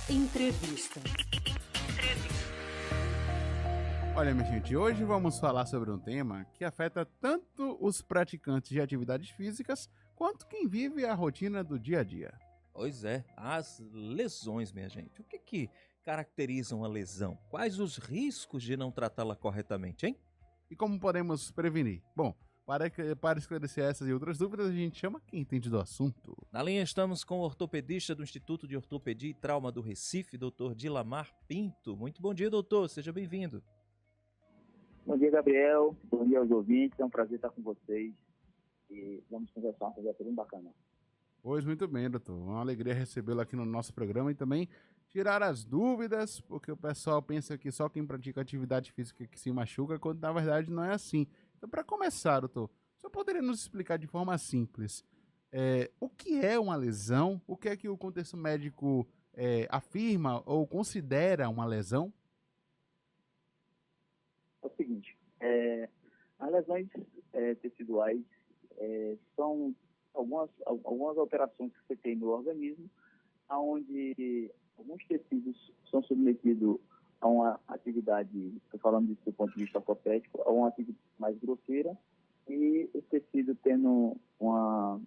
Entrevista. Olha, minha gente, hoje vamos falar sobre um tema que afeta tanto os praticantes de atividades físicas quanto quem vive a rotina do dia a dia. Pois é, as lesões, minha gente. O que caracteriza uma lesão? Quais os riscos de não tratá-la corretamente, hein? E como podemos prevenir? Bom, para esclarecer essas e outras dúvidas, a gente chama quem entende do assunto. Na linha estamos com o ortopedista do Instituto de Ortopedia e Trauma do Recife, Dr. Dilamar Pinto. Muito bom dia, doutor. Seja bem-vindo. Bom dia, Gabriel. Bom dia aos ouvintes. É um prazer estar com vocês e vamos conversar uma coisa bem bacana. Pois muito bem, doutor. Uma alegria recebê-lo aqui no nosso programa e também tirar as dúvidas, porque o pessoal pensa que só quem pratica atividade física que se machuca, quando na verdade não é assim. Então, para começar, doutor, o senhor poderia nos explicar de forma simples o que é uma lesão? O que é que o contexto médico afirma ou considera uma lesão? É o seguinte, as lesões teciduais são algumas alterações que você tem no organismo, onde alguns tecidos são submetidos a uma atividade, estou falando disso do ponto de vista ortopédico, a uma atividade mais grosseira, e o tecido tendo uma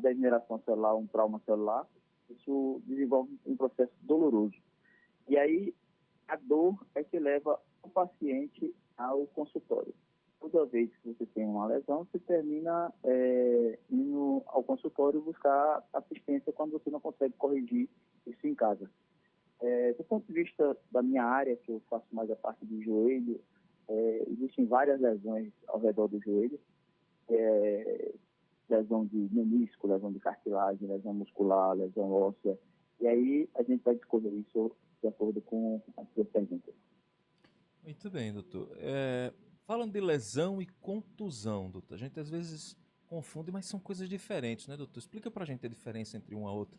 degeneração celular, um trauma celular, isso desenvolve um processo doloroso. E aí, a dor é que leva o paciente ao consultório. Toda vez que você tem uma lesão, você termina indo ao consultório buscar assistência quando você não consegue corrigir isso em casa. Do ponto de vista da minha área, que eu faço mais a parte do joelho, existem várias lesões ao redor do joelho, lesão de menisco, lesão de cartilagem, lesão muscular, lesão óssea, e aí a gente vai discorrer isso de acordo com as suas perguntas. Muito bem, doutor. Falando de lesão e contusão, doutor, a gente às vezes confunde, mas são coisas diferentes, né, doutor? Explica pra gente a diferença entre uma e outra.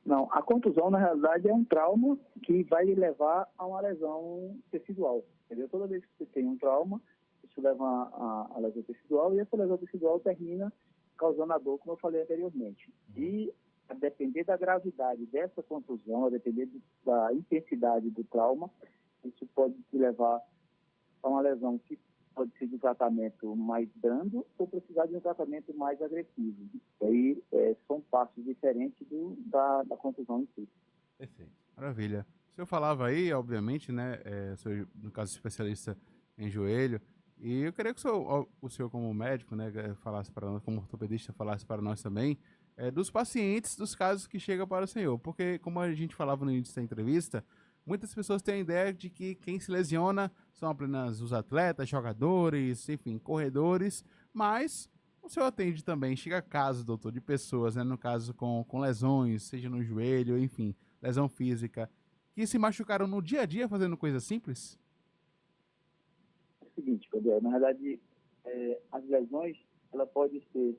Não, a contusão, na realidade, é um trauma que vai levar a uma lesão tecidual, entendeu? Toda vez que você tem um trauma, isso leva a lesão tecidual, e essa lesão tecidual termina causando a dor, como eu falei anteriormente. E, a depender da gravidade dessa contusão, a depender da intensidade do trauma, isso pode te levar a uma lesão que pode ser de um tratamento mais brando ou precisar de um tratamento mais agressivo. E aí são passos diferentes da contusão em si. Perfeito. Maravilha. O senhor falava aí, obviamente, né, sou, no caso, especialista em joelho, e eu queria que o senhor como médico, né, falasse para nós, como ortopedista, falasse para nós também, dos pacientes, dos casos que chegam para o senhor, porque, como a gente falava no início da entrevista, muitas pessoas têm a ideia de que quem se lesiona são apenas os atletas, jogadores, enfim, corredores, mas o senhor atende também, chega casos, doutor, de pessoas, né, no caso com lesões, seja no joelho, enfim, lesão física, que se machucaram no dia a dia fazendo coisas simples? É o seguinte, Gabriel, na verdade, as lesões, ela pode ser...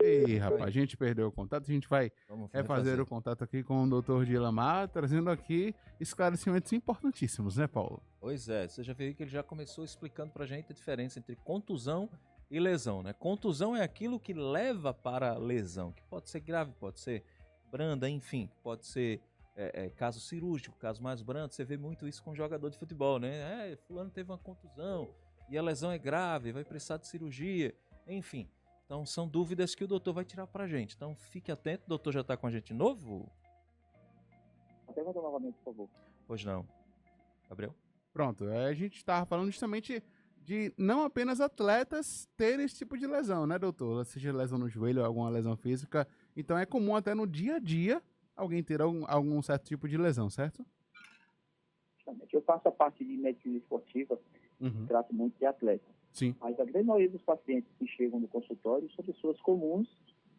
Ei, rapaz, a gente perdeu o contato, a gente vai refazer o contato aqui com o Dr. Dilamar, trazendo aqui esclarecimentos importantíssimos, né, Paulo? Pois é, você já viu que ele já começou explicando pra gente a diferença entre contusão e lesão, né? Contusão é aquilo que leva para a lesão, que pode ser grave, pode ser branda, enfim, pode ser caso cirúrgico, caso mais brando. Você vê muito isso com jogador de futebol, né? Fulano teve uma contusão e a lesão é grave, vai precisar de cirurgia, enfim. Então são dúvidas que o doutor vai tirar pra gente. Então fique atento, o doutor já tá com a gente de novo? Pergunta novamente, por favor. Pois não. Gabriel? Pronto, a gente estava falando justamente de não apenas atletas terem esse tipo de lesão, né, doutor? Seja lesão no joelho ou alguma lesão física. Então é comum até no dia a dia alguém ter algum certo tipo de lesão, certo? Justamente. Eu faço a parte de medicina esportiva, trato muito de atleta. Sim. Mas a grande maioria dos pacientes que chegam no consultório são pessoas comuns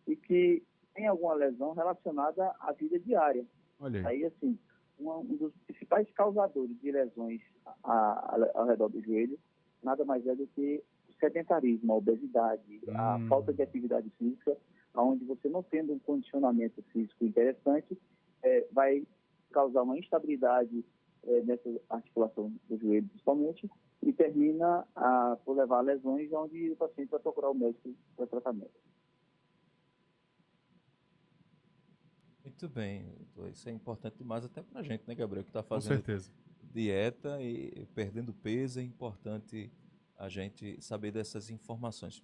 e que têm alguma lesão relacionada à vida diária. Olha aí, assim, um dos principais causadores de lesões ao redor do joelho nada mais é do que o sedentarismo, a obesidade, a falta de atividade física, onde você não tendo um condicionamento físico interessante, vai causar uma instabilidade nessa articulação do joelho, principalmente, e termina por levar a lesões onde o paciente vai procurar o médico para tratamento. Muito bem, doutor. Isso é importante demais até pra gente, né, Gabriel, que está Com fazendo certeza. dieta e perdendo peso. É importante a gente saber dessas informações.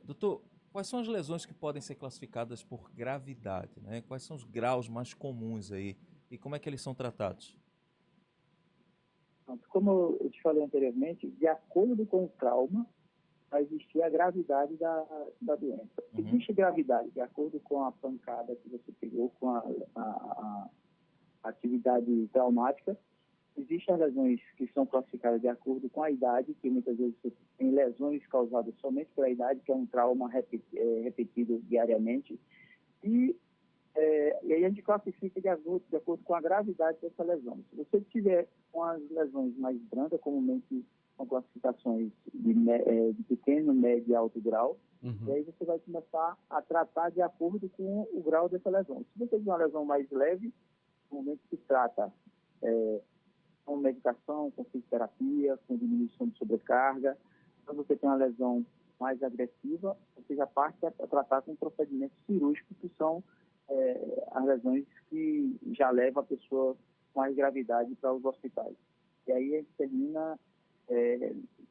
Doutor, quais são as lesões que podem ser classificadas por gravidade, né? Quais são os graus mais comuns aí e como é que eles são tratados? Como eu te falei anteriormente, de acordo com o trauma, vai existir a gravidade da doença. Existe gravidade de acordo com a pancada que você pegou, com a atividade traumática. Existem as lesões que são classificadas de acordo com a idade, que muitas vezes você tem lesões causadas somente pela idade, que é um trauma repetido diariamente. E aí a gente classifica de acordo com a gravidade dessa lesão. Se você tiver com as lesões mais brandas, comumente são classificações de pequeno, médio e alto grau, e aí você vai começar a tratar de acordo com o grau dessa lesão. Se você tiver uma lesão mais leve, normalmente se trata com medicação, com fisioterapia, com diminuição de sobrecarga. Quando você tem uma lesão mais agressiva, você já parte a tratar com procedimentos cirúrgicos, que são as lesões que já levam a pessoa com mais gravidade para os hospitais. E aí a gente termina,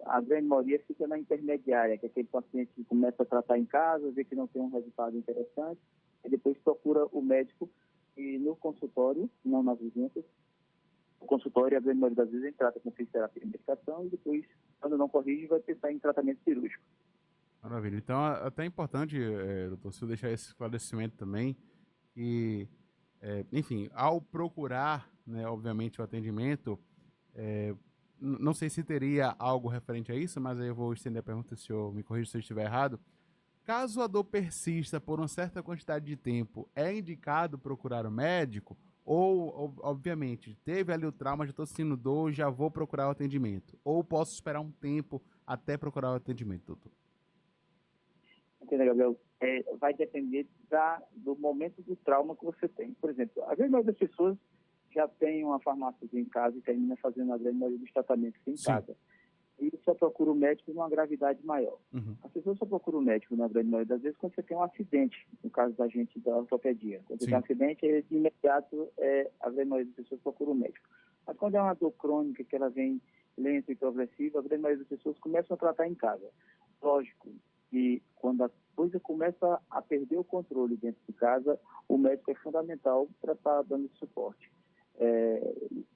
a grande maioria fica na intermediária, que é aquele paciente que começa a tratar em casa, vê que não tem um resultado interessante, e depois procura o médico, e no consultório, não nas urgências, o consultório, a grande maioria das vezes, ele trata com fisioterapia e medicação, e depois, quando não corrige, vai pensar em tratamento cirúrgico. Maravilha. Então, até é importante, doutor, se eu deixar esse esclarecimento também, que, enfim, ao procurar, né, obviamente, o atendimento, não sei se teria algo referente a isso, mas aí eu vou estender a pergunta, se o senhor me corrija se eu estiver errado. Caso a dor persista por uma certa quantidade de tempo, é indicado procurar o médico? Ou, obviamente, teve ali o trauma, já estou sentindo dor, já vou procurar o atendimento? Ou posso esperar um tempo até procurar o atendimento, doutor? Entendeu, Gabriel? Vai depender do momento do trauma que você tem. Por exemplo, a grande maioria das pessoas já tem uma farmácia em casa e termina fazendo a grande maioria dos tratamentos em casa. E só procura o médico numa gravidade maior. As pessoas só procuram o médico, na grande maioria das vezes, quando você tem um acidente, no caso da gente da ortopedia. Quando você tem um acidente, de imediato, a grande maioria das pessoas procura o médico. Mas quando é uma dor crônica, que ela vem lenta e progressiva, a grande maioria das pessoas começam a tratar em casa. Lógico que quando a coisa começa a perder o controle dentro de casa, o médico é fundamental para estar dando esse suporte.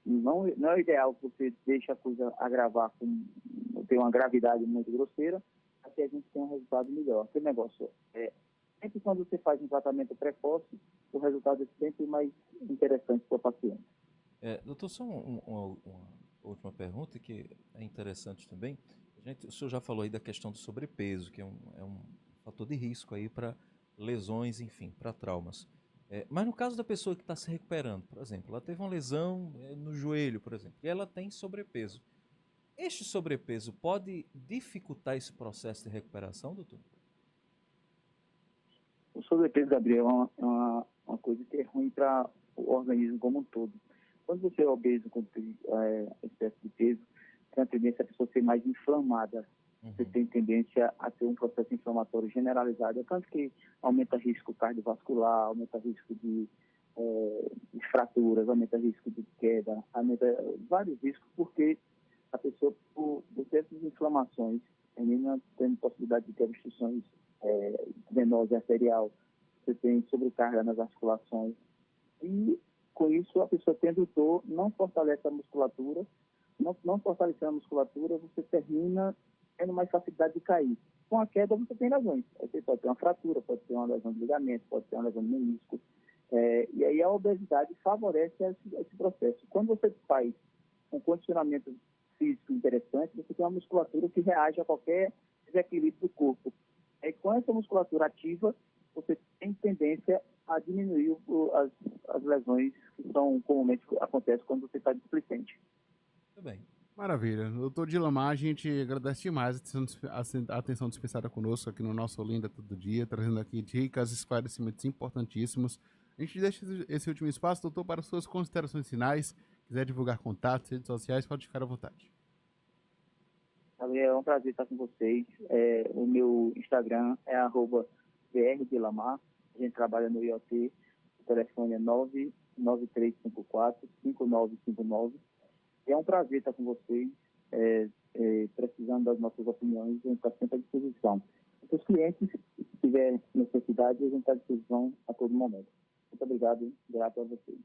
Não é ideal que você deixe a coisa agravar, ter uma gravidade muito grosseira, até a gente ter um resultado melhor. Aquele negócio sempre quando você faz um tratamento precoce, o resultado é sempre mais interessante para o paciente. Doutor, só uma última pergunta que é interessante também. O senhor já falou aí da questão do sobrepeso, que é um fator de risco aí para lesões, enfim, para traumas. Mas no caso da pessoa que está se recuperando, por exemplo, ela teve uma lesão no joelho, por exemplo, e ela tem sobrepeso. Este sobrepeso pode dificultar esse processo de recuperação, doutor? O sobrepeso, Gabriel, é uma coisa que é ruim para o organismo como um todo. Quando você é obeso com excesso de peso, tem a tendência a pessoa ser mais inflamada. Você tem tendência a ter um processo inflamatório generalizado, tanto que aumenta risco cardiovascular, aumenta risco de fraturas, aumenta risco de queda, aumenta vários riscos, porque a pessoa, por ter essas inflamações, termina tendo possibilidade de ter obstruções venosas e arterial, você tem sobrecarga nas articulações, e com isso a pessoa tendo dor, não fortalece a musculatura, não fortalecendo a musculatura, você termina tendo mais facilidade de cair. Com a queda você tem lesões. Você pode ter uma fratura, pode ter uma lesão de ligamento, pode ter uma lesão de menisco. E aí a obesidade favorece esse processo. Quando você faz um condicionamento físico interessante, você tem uma musculatura que reage a qualquer desequilíbrio do corpo. E com essa musculatura ativa, você tem tendência a diminuir as lesões que comumente acontecem quando você está displicente. Muito bem. Maravilha. Doutor Dilamar, a gente agradece demais a atenção dispensada conosco aqui no nosso Olinda Todo Dia, trazendo aqui dicas, esclarecimentos importantíssimos. A gente deixa esse último espaço, doutor, para suas considerações finais. Quiser divulgar contatos, redes sociais, pode ficar à vontade. é um prazer estar com vocês. O meu Instagram é @brdelamar. A gente trabalha no IoT. O telefone é 99354-5959. É um prazer estar com vocês. Precisando das nossas opiniões, a gente está sempre à disposição. Se os clientes tiverem necessidade, a gente está à disposição a todo momento. Muito obrigado, grato a vocês.